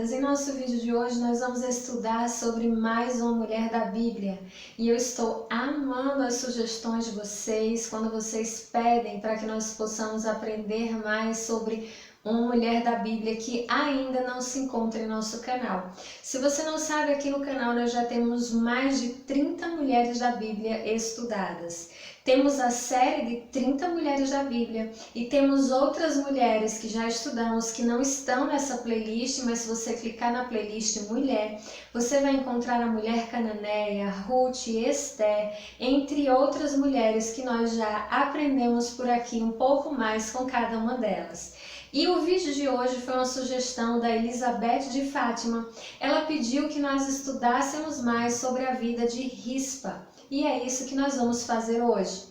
amadas, em nosso vídeo de hoje nós vamos estudar sobre mais uma mulher da Bíblia. E eu estou amando as sugestões de vocês, quando vocês pedem para que nós possamos aprender mais sobre uma mulher da Bíblia que ainda não se encontra em nosso canal. Se você não sabe, aqui no canal nós já temos mais de 30 mulheres da Bíblia estudadas. Temos a série de 30 mulheres da Bíblia e temos outras mulheres que já estudamos que não estão nessa playlist, mas se você clicar na playlist Mulher, você vai encontrar a mulher cananeia, Ruth, Esther, entre outras mulheres que nós já aprendemos por aqui um pouco mais com cada uma delas. E o vídeo de hoje foi uma sugestão da Elizabeth de Fátima. Ela pediu que nós estudássemos mais sobre a vida de Rispa. E é isso que nós vamos fazer hoje.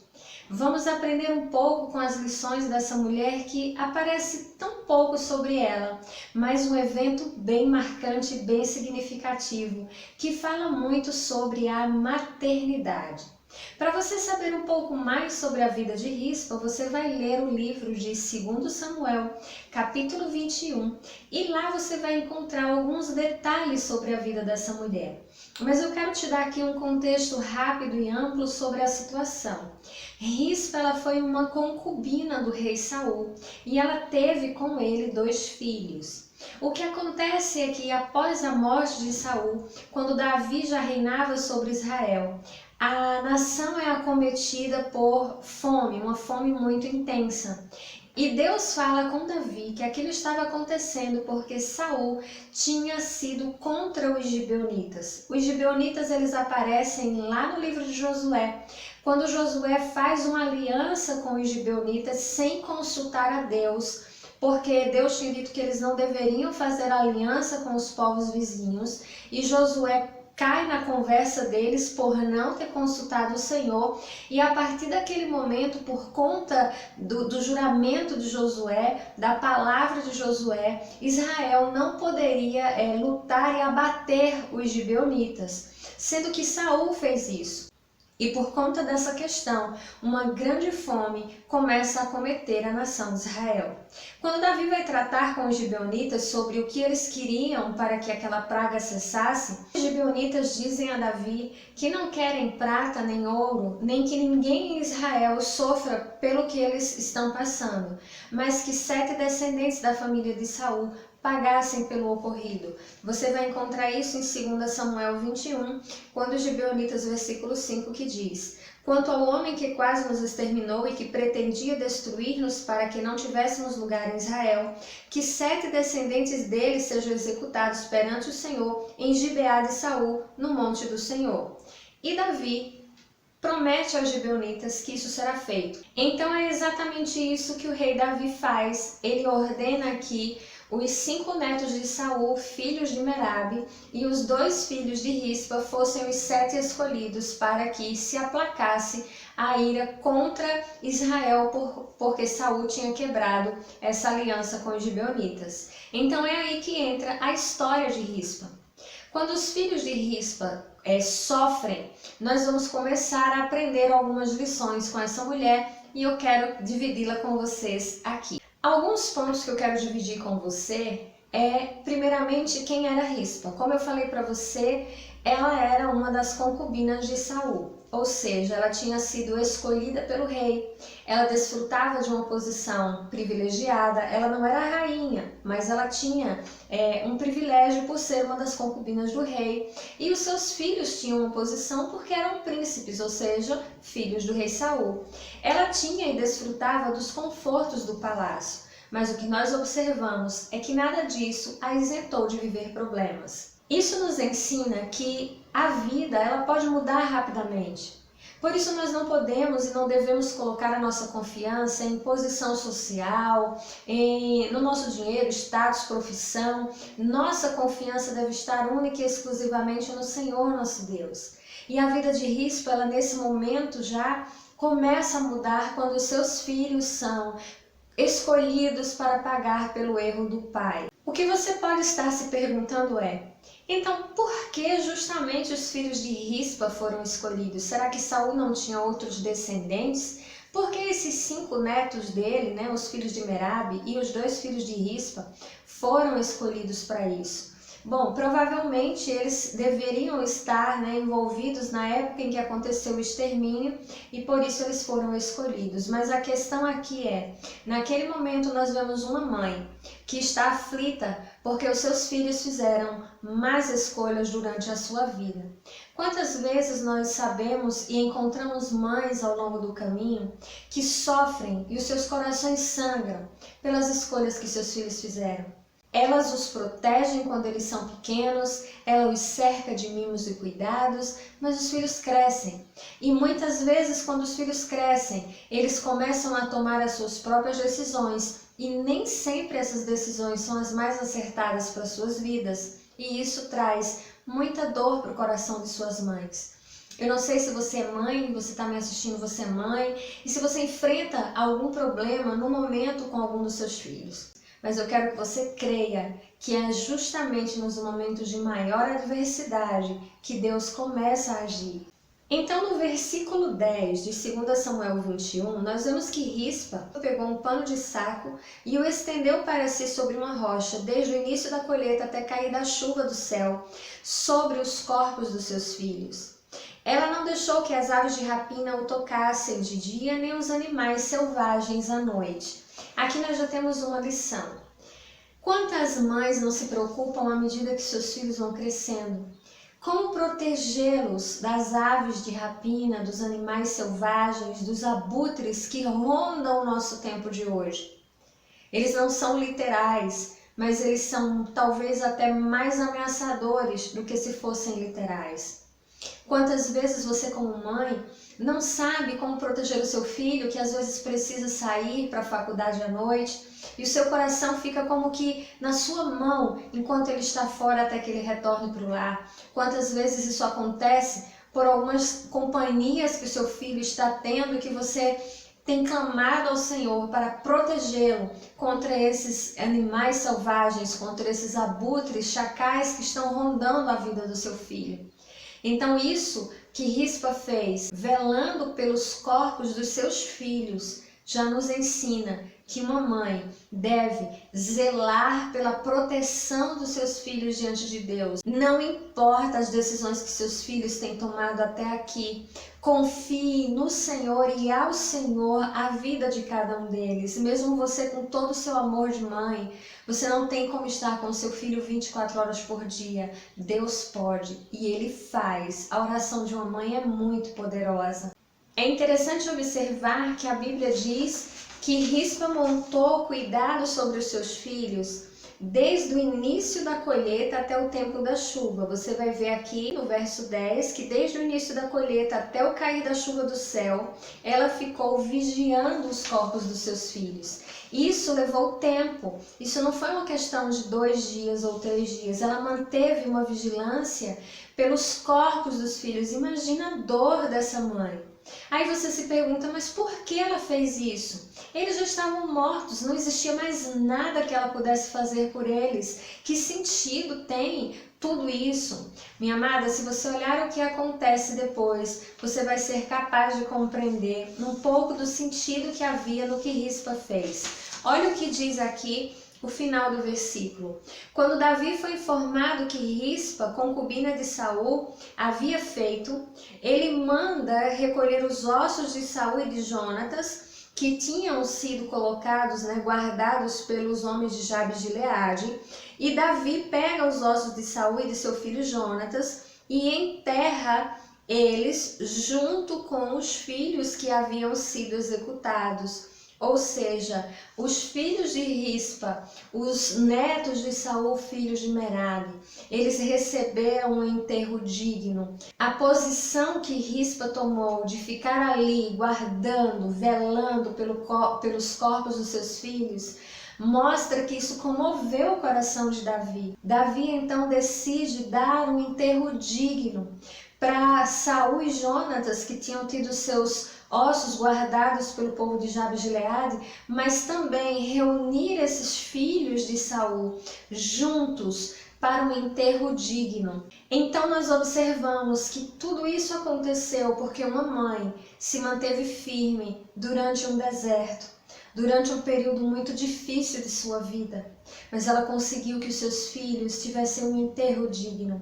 Vamos aprender um pouco com as lições dessa mulher que aparece tão pouco sobre ela, mas um evento bem marcante e bem significativo, que fala muito sobre a maternidade. Para você saber um pouco mais sobre a vida de Rispa, você vai ler o livro de 2 Samuel, capítulo 21, e lá você vai encontrar alguns detalhes sobre a vida dessa mulher. Mas eu quero te dar aqui um contexto rápido e amplo sobre a situação. Rispa, ela foi uma concubina do rei Saul e ela teve com ele 2 filhos. O que acontece é que após a morte de Saul, quando Davi já reinava sobre Israel, a nação é acometida por fome, uma fome muito intensa. E Deus fala com Davi que aquilo estava acontecendo porque Saul tinha sido contra os gibeonitas. Os gibeonitas, eles aparecem lá no livro de Josué, quando Josué faz uma aliança com os gibeonitas sem consultar a Deus, porque Deus tinha dito que eles não deveriam fazer aliança com os povos vizinhos, e Josué cai na conversa deles por não ter consultado o Senhor, e a partir daquele momento, por conta do juramento de Josué, da palavra de Josué, Israel não poderia lutar e abater os gibeonitas, sendo que Saul fez isso. E por conta dessa questão, uma grande fome começa a acometer a nação de Israel. Quando Davi vai tratar com os gibeonitas sobre o que eles queriam para que aquela praga cessasse, os gibeonitas dizem a Davi que não querem prata nem ouro, nem que ninguém em Israel sofra pelo que eles estão passando, mas que 7 descendentes da família de Saul pagassem pelo ocorrido. Você vai encontrar isso em 2 Samuel 21, quando os gibeonitas, versículo 5, que diz: "Quanto ao homem que quase nos exterminou e que pretendia destruir-nos para que não tivéssemos lugar em Israel, que 7 descendentes dele sejam executados perante o Senhor em Gibeá de Saul, no monte do Senhor." E Davi promete aos gibeonitas que isso será feito. Então é exatamente isso que o rei Davi faz. Ele ordena que os 5 netos de Saul, filhos de Merabe, e os 2 filhos de Rispa fossem os 7 escolhidos para que se aplacasse a ira contra Israel, porque Saul tinha quebrado essa aliança com os gibeonitas. Então é aí que entra a história de Rispa. Quando os filhos de Rispa sofrem, nós vamos começar a aprender algumas lições com essa mulher e eu quero dividi-la com vocês aqui. Alguns pontos que eu quero dividir com você primeiramente, quem era Rispa. Como eu falei para você, ela era uma das concubinas de Saul, ou seja, ela tinha sido escolhida pelo rei, ela desfrutava de uma posição privilegiada, ela não era rainha, mas ela tinha um privilégio por ser uma das concubinas do rei, e os seus filhos tinham uma posição porque eram príncipes, ou seja, filhos do rei Saul. Ela tinha e desfrutava dos confortos do palácio, mas o que nós observamos é que nada disso a isentou de viver problemas. Isso nos ensina que a vida ela pode mudar rapidamente. Por isso nós não podemos e não devemos colocar a nossa confiança em posição social, no nosso dinheiro, status, profissão. Nossa confiança deve estar única e exclusivamente no Senhor nosso Deus. E a vida de Rispa, ela nesse momento já começa a mudar quando os seus filhos são escolhidos para pagar pelo erro do pai. O que você pode estar se perguntando então, por que justamente os filhos de Rispa foram escolhidos? Será que Saul não tinha outros descendentes? Por que esses 5 netos dele, os filhos de Merabe e os 2 filhos de Rispa, foram escolhidos para isso? Bom, provavelmente eles deveriam estar, envolvidos na época em que aconteceu o extermínio e por isso eles foram escolhidos. Mas a questão aqui é, naquele momento nós vemos uma mãe que está aflita porque os seus filhos fizeram más escolhas durante a sua vida. Quantas vezes nós sabemos e encontramos mães ao longo do caminho que sofrem e os seus corações sangram pelas escolhas que seus filhos fizeram? Elas os protegem quando eles são pequenos, ela os cerca de mimos e cuidados, mas os filhos crescem. E muitas vezes, quando os filhos crescem, eles começam a tomar as suas próprias decisões e nem sempre essas decisões são as mais acertadas para suas vidas. E isso traz muita dor para o coração de suas mães. Eu não sei se você é mãe, você está me assistindo, você é mãe, e se você enfrenta algum problema no momento com algum dos seus filhos. Mas eu quero que você creia que é justamente nos momentos de maior adversidade que Deus começa a agir. Então, no versículo 10 de 2 Samuel 21, nós vemos que Rispa pegou um pano de saco e o estendeu para si sobre uma rocha, desde o início da colheita até cair da chuva do céu, sobre os corpos dos seus filhos. Ela não deixou que as aves de rapina o tocassem de dia, nem os animais selvagens à noite. Aqui nós já temos uma lição. Quantas mães não se preocupam à medida que seus filhos vão crescendo? Como protegê-los das aves de rapina, dos animais selvagens, dos abutres que rondam o nosso tempo de hoje? Eles não são literais, mas eles são talvez até mais ameaçadores do que se fossem literais. Quantas vezes você, como mãe, não sabe como proteger o seu filho, que às vezes precisa sair para a faculdade à noite, e o seu coração fica como que na sua mão, enquanto ele está fora até que ele retorne para o lar. Quantas vezes isso acontece por algumas companhias que o seu filho está tendo e que você tem clamado ao Senhor para protegê-lo contra esses animais selvagens, contra esses abutres, chacais que estão rondando a vida do seu filho. Então isso que Rispa fez, velando pelos corpos dos seus filhos, já nos ensina que uma mãe deve zelar pela proteção dos seus filhos diante de Deus. Não importa as decisões que seus filhos têm tomado até aqui, confie no Senhor e ao Senhor a vida de cada um deles. Mesmo você com todo o seu amor de mãe, você não tem como estar com seu filho 24 horas por dia. Deus pode e Ele faz. A oração de uma mãe é muito poderosa. É interessante observar que a Bíblia diz que Rispa montou cuidado sobre os seus filhos desde o início da colheita até o tempo da chuva. Você vai ver aqui no verso 10 que desde o início da colheita até o cair da chuva do céu, ela ficou vigiando os corpos dos seus filhos. Isso levou tempo, isso não foi uma questão de 2 dias ou 3 dias, ela manteve uma vigilância pelos corpos dos filhos. Imagina a dor dessa mãe. Aí você se pergunta, mas por que ela fez isso? Eles já estavam mortos, não existia mais nada que ela pudesse fazer por eles. Que sentido tem tudo isso? Minha amada, se você olhar o que acontece depois, você vai ser capaz de compreender um pouco do sentido que havia no que Rispa fez. Olha o que diz aqui o final do versículo. Quando Davi foi informado que Rispa, concubina de Saul, havia feito, ele manda recolher os ossos de Saul e de Jonatas, que tinham sido colocados, guardados pelos homens de Jabes de Gileade, e Davi pega os ossos de Saul e de seu filho Jonatas e enterra eles junto com os filhos que haviam sido executados. Ou seja, os filhos de Rispa, os netos de Saul, filhos de Merab, eles receberam um enterro digno. A posição que Rispa tomou de ficar ali guardando, velando pelos corpos dos seus filhos, mostra que isso comoveu o coração de Davi. Davi então decide dar um enterro digno para Saul e Jonatas, que tinham tido seus ossos guardados pelo povo de Jabes de Gileade, mas também reunir esses filhos de Saul juntos para um enterro digno. Então nós observamos que tudo isso aconteceu porque uma mãe se manteve firme durante um deserto. durante um período muito difícil de sua vida, mas ela conseguiu que os seus filhos tivessem um enterro digno.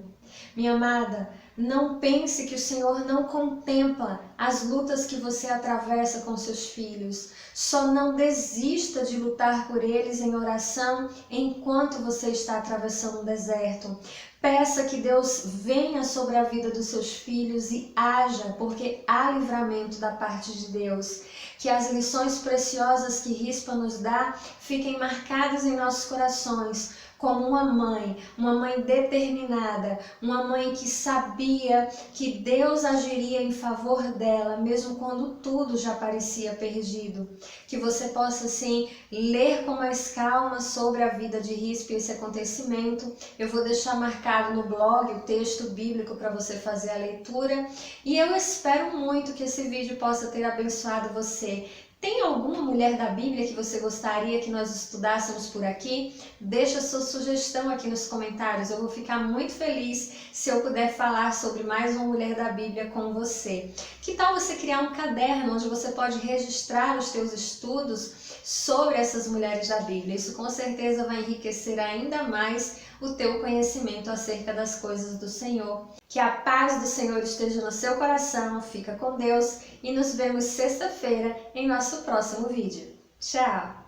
Minha amada, não pense que o Senhor não contempla as lutas que você atravessa com seus filhos. Só não desista de lutar por eles em oração enquanto você está atravessando um deserto. Peça que Deus venha sobre a vida dos seus filhos e haja, porque há livramento da parte de Deus. Que as lições preciosas que Rispa nos dá fiquem marcadas em nossos corações, como uma mãe determinada, uma mãe que sabia que Deus agiria em favor dela, mesmo quando tudo já parecia perdido. Que você possa, assim, ler com mais calma sobre a vida de Rispa e esse acontecimento. Eu vou deixar marcado no blog o texto bíblico para você fazer a leitura. E eu espero muito que esse vídeo possa ter abençoado você. Tem alguma mulher da Bíblia que você gostaria que nós estudássemos por aqui? Deixa sua sugestão aqui nos comentários, eu vou ficar muito feliz se eu puder falar sobre mais uma mulher da Bíblia com você. Que tal você criar um caderno onde você pode registrar os seus estudos sobre essas mulheres da Bíblia? Isso com certeza vai enriquecer ainda mais o teu conhecimento acerca das coisas do Senhor. Que a paz do Senhor esteja no seu coração, fica com Deus e nos vemos sexta-feira em nosso próximo vídeo. Tchau!